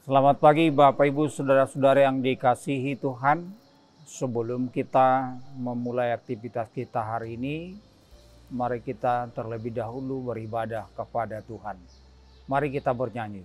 Selamat pagi Bapak Ibu Saudara-saudara yang dikasihi Tuhan. Sebelum kita memulai aktivitas kita hari ini, mari kita terlebih dahulu beribadah kepada Tuhan. Mari kita bernyanyi.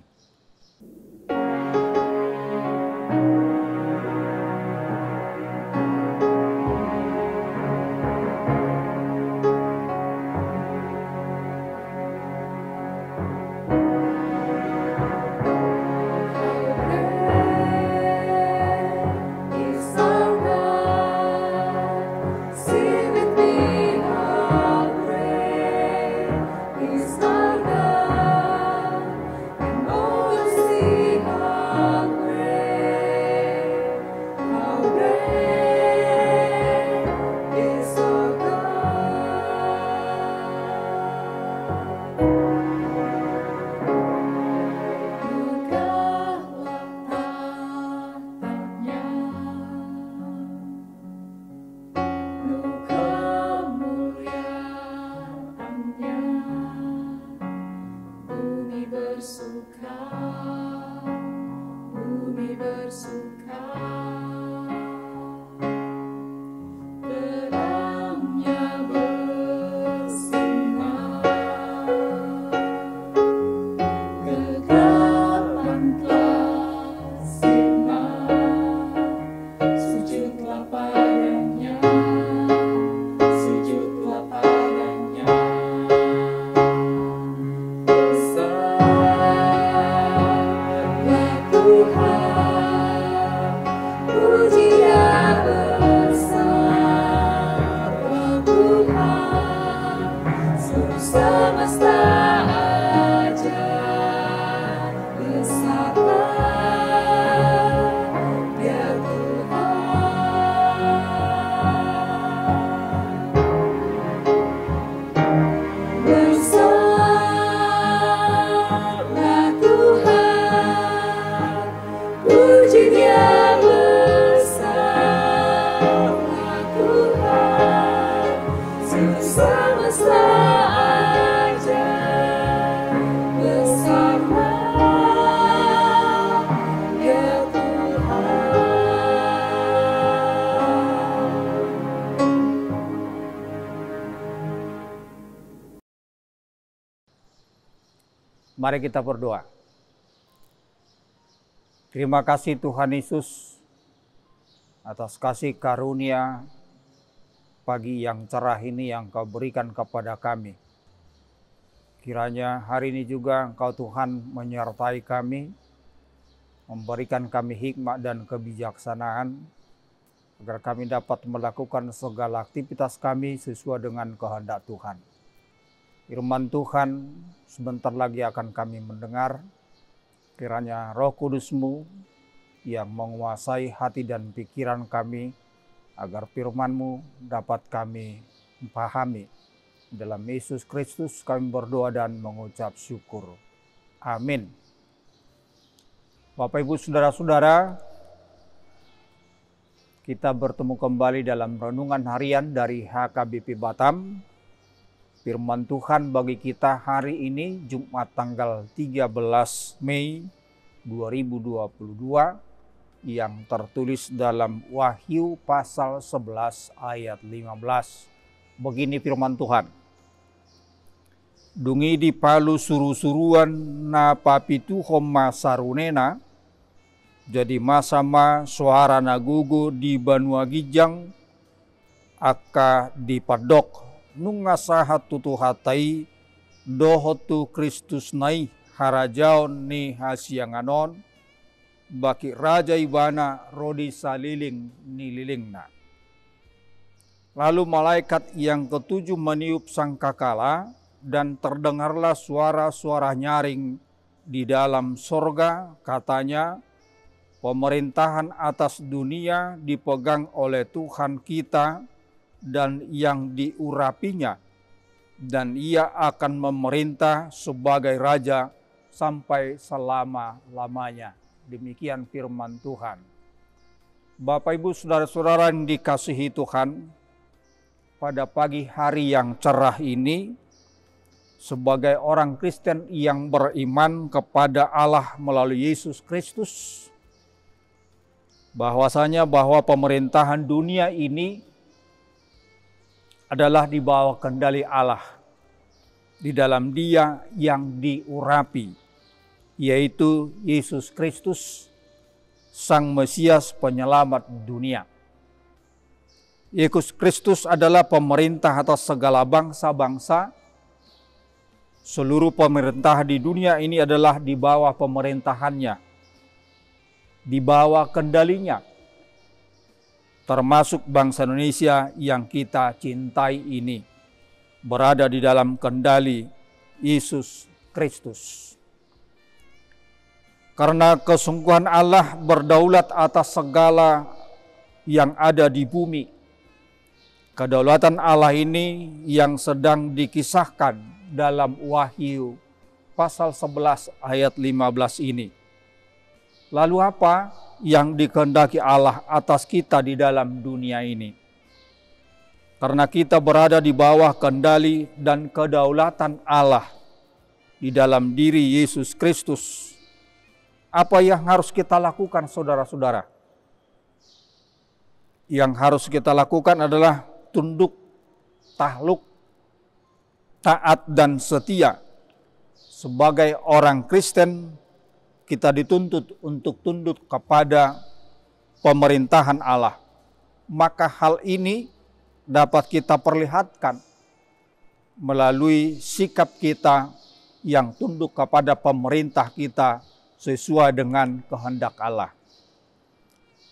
Mari kita berdoa. Terima kasih Tuhan Yesus atas kasih karunia pagi yang cerah ini yang Kau berikan kepada kami. Kiranya hari ini juga Engkau Tuhan menyertai kami, memberikan kami hikmat dan kebijaksanaan, agar kami dapat melakukan segala aktivitas kami sesuai dengan kehendak Tuhan. Firman Tuhan sebentar lagi akan kami mendengar. Kiranya Roh Kudus-Mu yang menguasai hati dan pikiran kami, agar firman-Mu dapat kami pahami. Dalam Yesus Kristus kami berdoa dan mengucap syukur. Amin. Bapak Ibu Saudara-saudara, kita bertemu kembali dalam renungan harian dari HKBP Batam. Firman Tuhan bagi kita hari ini Jumat tanggal 13 Mei 2022 yang tertulis dalam Wahyu pasal 11 ayat 15. Begini firman Tuhan. Dungi di palu suru-suruan na papitu homa sarunena, jadi masama suara nagugu di Banua Gijang, aka di padok nungasahat tutuhatai dohotu Kristus nai harajaon ni hasianganon baki raja ibana rodi saliling nililingna. Lalu malaikat yang ketujuh meniup sangkakala dan terdengarlah suara-suara nyaring di dalam sorga, katanya, pemerintahan atas dunia dipegang oleh Tuhan kita dan yang diurapinya, dan ia akan memerintah sebagai raja sampai selama-lamanya. Demikian firman Tuhan. Bapak Ibu Saudara-saudara yang dikasihi Tuhan, pada pagi hari yang cerah ini, sebagai orang Kristen yang beriman kepada Allah melalui Yesus Kristus, bahwasanya bahwa pemerintahan dunia ini adalah di bawah kendali Allah. Di dalam Dia yang diurapi, yaitu Yesus Kristus, Sang Mesias penyelamat dunia. Yesus Kristus adalah pemerintah atas segala bangsa-bangsa. Seluruh pemerintah di dunia ini adalah di bawah pemerintahannya, di bawah kendalinya. Termasuk bangsa Indonesia yang kita cintai ini, berada di dalam kendali Yesus Kristus. Karena kesungguhan Allah berdaulat atas segala yang ada di bumi. Kedaulatan Allah ini yang sedang dikisahkan dalam Wahyu pasal 11 ayat 15 ini. Lalu apa yang dikehendaki Allah atas kita di dalam dunia ini? Karena kita berada di bawah kendali dan kedaulatan Allah di dalam diri Yesus Kristus. Apa yang harus kita lakukan, saudara-saudara? Yang harus kita lakukan adalah tunduk, takluk, taat dan setia. Sebagai orang Kristen, kita dituntut untuk tunduk kepada pemerintahan Allah. Maka hal ini dapat kita perlihatkan melalui sikap kita yang tunduk kepada pemerintah kita sesuai dengan kehendak Allah.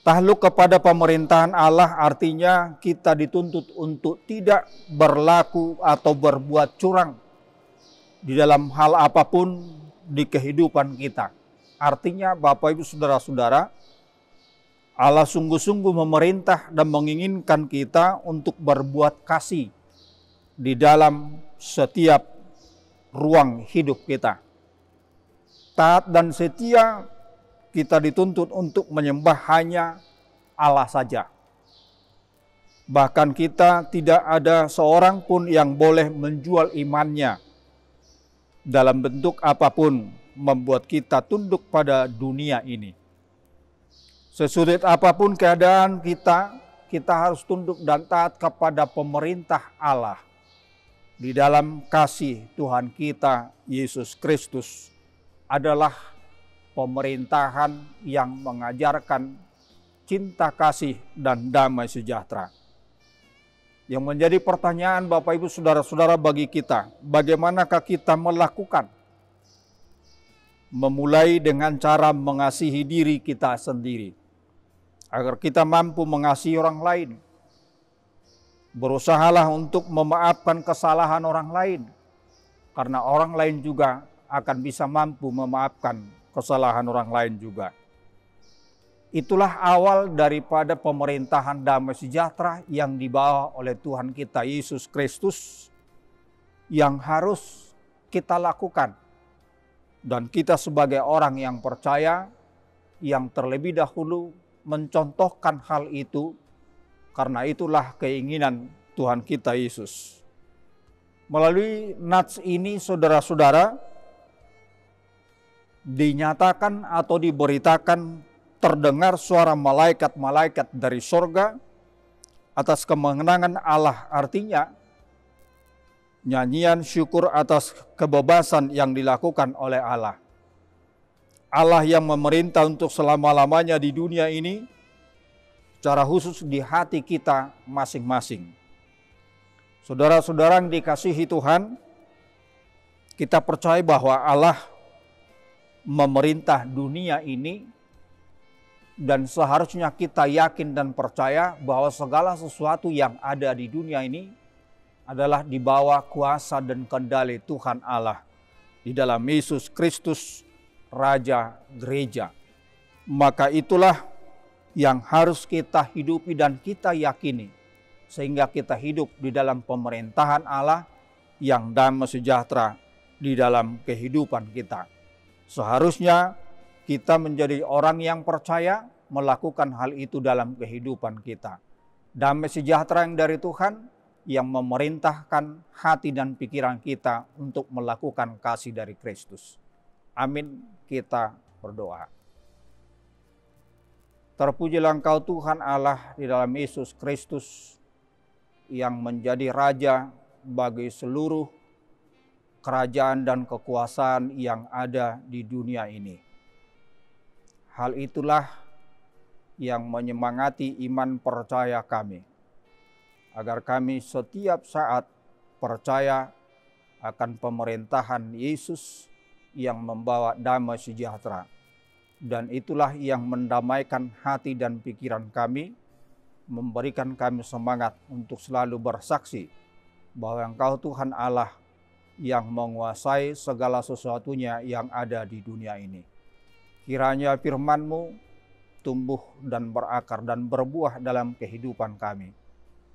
Takluk kepada pemerintahan Allah artinya kita dituntut untuk tidak berlaku atau berbuat curang di dalam hal apapun di kehidupan kita. Artinya Bapak Ibu Saudara-saudara, Allah sungguh-sungguh memerintah dan menginginkan kita untuk berbuat kasih di dalam setiap ruang hidup kita. Taat dan setia, kita dituntut untuk menyembah hanya Allah saja. Bahkan kita tidak ada seorang pun yang boleh menjual imannya dalam bentuk apapun membuat kita tunduk pada dunia ini. Sesulit apapun keadaan kita harus tunduk dan taat kepada pemerintah Allah di dalam kasih Tuhan kita Yesus Kristus. Adalah pemerintahan yang mengajarkan cinta kasih dan damai sejahtera. Yang menjadi pertanyaan Bapak Ibu Saudara-saudara bagi kita, bagaimanakah kita melakukan? Memulai dengan cara mengasihi diri kita sendiri, agar kita mampu mengasihi orang lain. Berusahalah untuk memaafkan kesalahan orang lain, karena orang lain juga akan bisa mampu memaafkan kesalahan orang lain juga. Itulah awal daripada pemerintahan damai sejahtera yang dibawa oleh Tuhan kita Yesus Kristus yang harus kita lakukan. Dan kita sebagai orang yang percaya, yang terlebih dahulu mencontohkan hal itu, karena itulah keinginan Tuhan kita Yesus. Melalui nats ini saudara-saudara, dinyatakan atau diberitakan terdengar suara malaikat-malaikat dari sorga atas kemenangan Allah, artinya nyanyian syukur atas kebebasan yang dilakukan oleh Allah. Allah yang memerintah untuk selama-lamanya di dunia ini, secara khusus di hati kita masing-masing. Saudara-saudara yang dikasihi Tuhan, kita percaya bahwa Allah memerintah dunia ini, dan seharusnya kita yakin dan percaya bahwa segala sesuatu yang ada di dunia ini adalah di bawah kuasa dan kendali Tuhan Allah di dalam Yesus Kristus, Raja Gereja. Maka itulah yang harus kita hidupi dan kita yakini, sehingga kita hidup di dalam pemerintahan Allah yang damai sejahtera di dalam kehidupan kita. Seharusnya kita menjadi orang yang percaya melakukan hal itu dalam kehidupan kita. Damai sejahtera yang dari Tuhan yang memerintahkan hati dan pikiran kita untuk melakukan kasih dari Kristus. Amin, kita berdoa. Terpujilah Engkau Tuhan Allah di dalam Yesus Kristus yang menjadi Raja bagi seluruh kerajaan dan kekuasaan yang ada di dunia ini. Hal itulah yang menyemangati iman percaya kami, agar kami setiap saat percaya akan pemerintahan Yesus yang membawa damai sejahtera. Dan itulah yang mendamaikan hati dan pikiran kami, memberikan kami semangat untuk selalu bersaksi bahwa Engkau Tuhan Allah yang menguasai segala sesuatunya yang ada di dunia ini. Kiranya firman-Mu tumbuh dan berakar dan berbuah dalam kehidupan kami.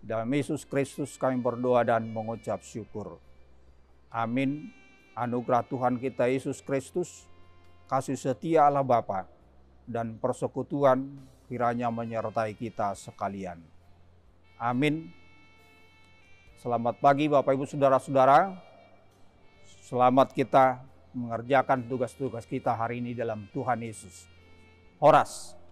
Dalam Yesus Kristus kami berdoa dan mengucap syukur. Amin. Anugerah Tuhan kita Yesus Kristus, kasih setia Allah Bapa, dan persekutuan kiranya menyertai kita sekalian. Amin. Selamat pagi Bapak Ibu Saudara-saudara. Selamat kita mengerjakan tugas-tugas kita hari ini dalam Tuhan Yesus. Horas.